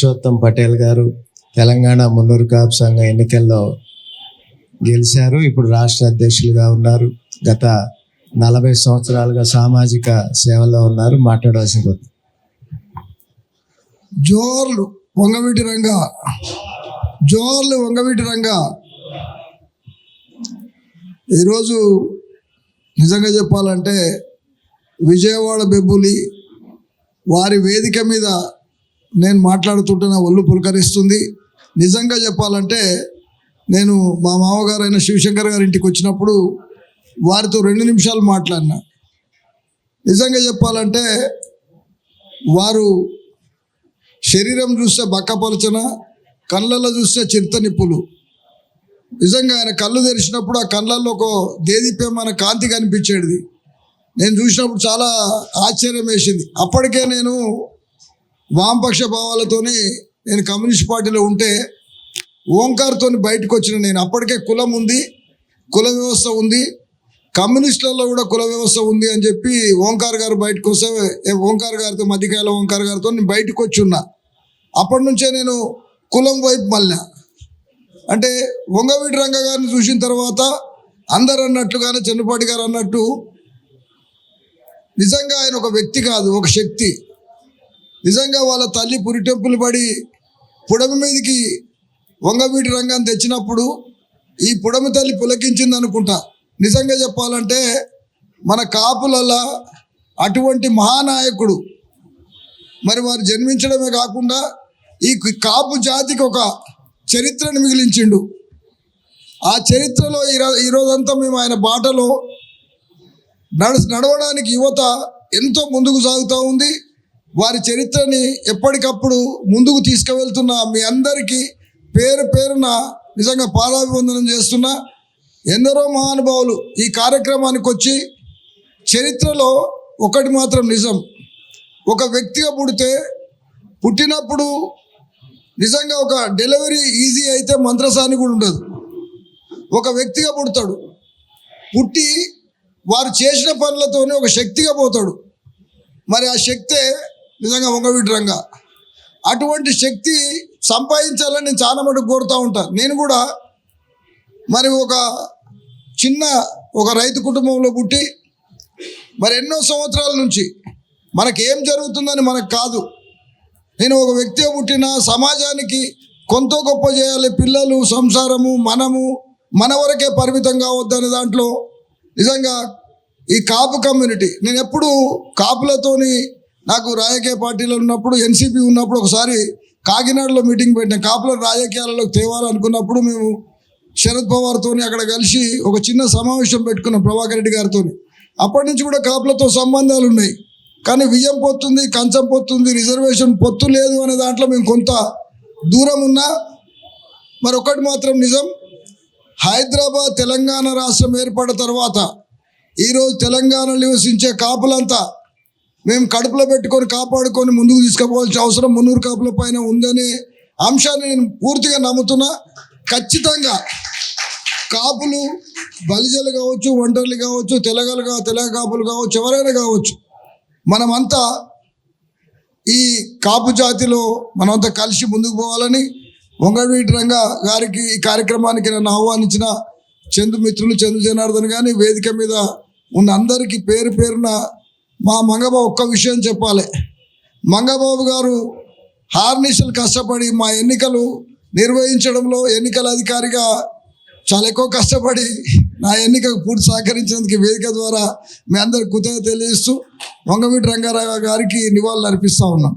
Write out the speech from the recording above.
పురుషోత్తం పటేల్ గారు తెలంగాణ మున్నూరు కాపు సంఘ ఎన్నికల్లో గెలిచారు. ఇప్పుడు రాష్ట్ర అధ్యక్షులుగా ఉన్నారు. గత 40 సంవత్సరాలుగా సామాజిక సేవలో ఉన్నారు. మాట్లాడవలసిన కొద్ది. జోర్లు వంగవీటి రంగా, జోర్లు వంగవీటి రంగా. ఈరోజు నిజంగా చెప్పాలంటే విజయవాడ బెబ్బులి వారి వేదిక మీద నేను మాట్లాడుతుంటే నా ఒళ్ళు పులకరిస్తుంది. నిజంగా చెప్పాలంటే నేను మా మామగారైన శివశంకర్ గారి ఇంటికి వచ్చినప్పుడు వారితో 2 నిమిషాలు మాట్లాడినా. నిజంగా చెప్పాలంటే వారు శరీరం చూస్తే బక్కపలచన, కళ్ళల్లో చూస్తే చిరుత నిప్పులు. నిజంగా ఆయన కళ్ళు తెరిచినప్పుడు ఆ కళ్ళల్లో ఒక దేదీప్యమైన కాంతి కనిపించేది. నేను చూసినప్పుడు చాలా ఆశ్చర్యం వేసింది. అప్పటికే నేను వామపక్ష భావాలతోని నేను కమ్యూనిస్ట్ పార్టీలో ఉంటే ఓంకార్తో బయటకు వచ్చిన నేను. అప్పటికే కులం ఉంది, కుల వ్యవస్థ ఉంది, కమ్యూనిస్టులలో కూడా కుల వ్యవస్థ ఉంది అని చెప్పి ఓంకార్ గారు బయటకు వస్తే ఓంకార్ గారితో మధ్యకాయల ఓంకార్ గారితో నేను బయటకు వచ్చి ఉన్నా. అప్పటి నుంచే నేను కులం వైపు మళ్ళా. అంటే వంగవీటి రంగ గారిని చూసిన తర్వాత అందరు అన్నట్లుగానే చెన్నుపాటి గారు అన్నట్టు నిజంగా ఆయన ఒక వ్యక్తి కాదు, ఒక శక్తి. నిజంగా వాళ్ళ తల్లి పురిటెంపులు పడి పుడమి మీదకి వంగవీటి రంగాన్ని తెచ్చినప్పుడు ఈ పుడమి తల్లి పులకించింది అనుకుంటా. నిజంగా చెప్పాలంటే మన కాపులలో అటువంటి మహానాయకుడు మరి వారు జన్మించడమే కాకుండా ఈ కాపు జాతికి ఒక చరిత్రను మిగిలించిండు. ఆ చరిత్రలో ఈరోజంతా మేము ఆయన బాటలో నడవడానికి యువత ఎంతో ముందుకు సాగుతూ ఉంది. వారి చరిత్రని ఎప్పటికప్పుడు ముందుకు తీసుకువెళ్తున్న మీ అందరికీ పేరు పేరున నిజంగా పాదాభివందనం చేస్తున్నా. ఎందరో మహానుభావులు ఈ కార్యక్రమానికి వచ్చి చరిత్రలో ఒకటి మాత్రం నిజం, ఒక వ్యక్తిగా పుట్టినప్పుడు నిజంగా ఒక డెలివరీ ఈజీ అయితే మంత్రసాని కూడా ఉండదు. ఒక వ్యక్తిగా పుడతాడు, పుట్టి వారు చేసిన పనులతోనే ఒక శక్తిగా పోతాడు. మరి ఆ శక్తే నిజంగా వంగవీటి రంగా. అటువంటి శక్తి సంపాదించాలని నేను చాలా మటుకు కోరుతూ ఉంటాను. నేను కూడా మరి ఒక రైతు కుటుంబంలో పుట్టి మరి ఎన్నో సంవత్సరాల నుంచి మనకేం జరుగుతుందని మనకు కాదు, నేను ఒక వ్యక్తిగా పుట్టిన సమాజానికి కొంత గొప్ప చేయాలి, పిల్లలు, సంసారము, మన వరకే పరిమితం కావద్దనే దాంట్లో నిజంగా ఈ కాపు కమ్యూనిటీ నేను ఎప్పుడు కాపులతోని నాకు రాజకీయ పార్టీలో ఉన్నప్పుడు ఎన్సీపీ ఉన్నప్పుడు ఒకసారి కాకినాడలో మీటింగ్ పెట్టిన కాపుల రాజకీయాలలోకి తేవాలనుకున్నప్పుడు మేము శరద్ పవార్తో అక్కడ కలిసి ఒక చిన్న సమావేశం పెట్టుకున్నాం ప్రభాకర్ రెడ్డి గారితో. అప్పటి నుంచి కూడా కాపులతో సంబంధాలు ఉన్నాయి. కానీ వియ్యం పొత్తుంది, కంచం పొత్తుంది, రిజర్వేషన్ పొత్తు లేదు అనే దాంట్లో మేము కొంత దూరం ఉన్నా. మరి ఒకటి మాత్రం నిజం, హైదరాబాద్ తెలంగాణ రాష్ట్రం ఏర్పడిన తర్వాత ఈరోజు తెలంగాణలో నివసించే కాపులంతా మేము కడుపులో పెట్టుకొని కాపాడుకొని ముందుకు తీసుకుపోవాల్సిన అవసరం మున్నూరు కాపుల పైన ఉందనే అంశాన్ని నేను పూర్తిగా నమ్ముతున్నా. ఖచ్చితంగా కాపులు, బలిజలు కావచ్చు, ఒంటర్లు కావచ్చు, తెలగ కాపులు కావచ్చు, ఎవరైనా కావచ్చు, మనమంతా ఈ కాపు జాతిలో మనమంతా కలిసి ముందుకు పోవాలని వంగవీటి రంగా గారికి ఈ కార్యక్రమానికి నన్ను ఆహ్వానించిన మిత్రులు చందు జనార్దన్ కానీ వేదిక మీద ఉన్న అందరికీ పేరు పేరున మా మంగబాబు ఒక్క విషయం చెప్పాలి. మంగబాబు గారు హార్నిషలు కష్టపడి మా ఎన్నికలు నిర్వహించడంలో ఎన్నికల అధికారిగా చాలా ఎక్కువ కష్టపడి నా ఎన్నికకు పూర్తి సహకరించినందుకు వేదిక ద్వారా మీ అందరికి కృతజ్ఞత తెలియజేస్తూ వంగవీటి రంగారావు గారికి నివాళులు అర్పిస్తూ ఉన్నాం.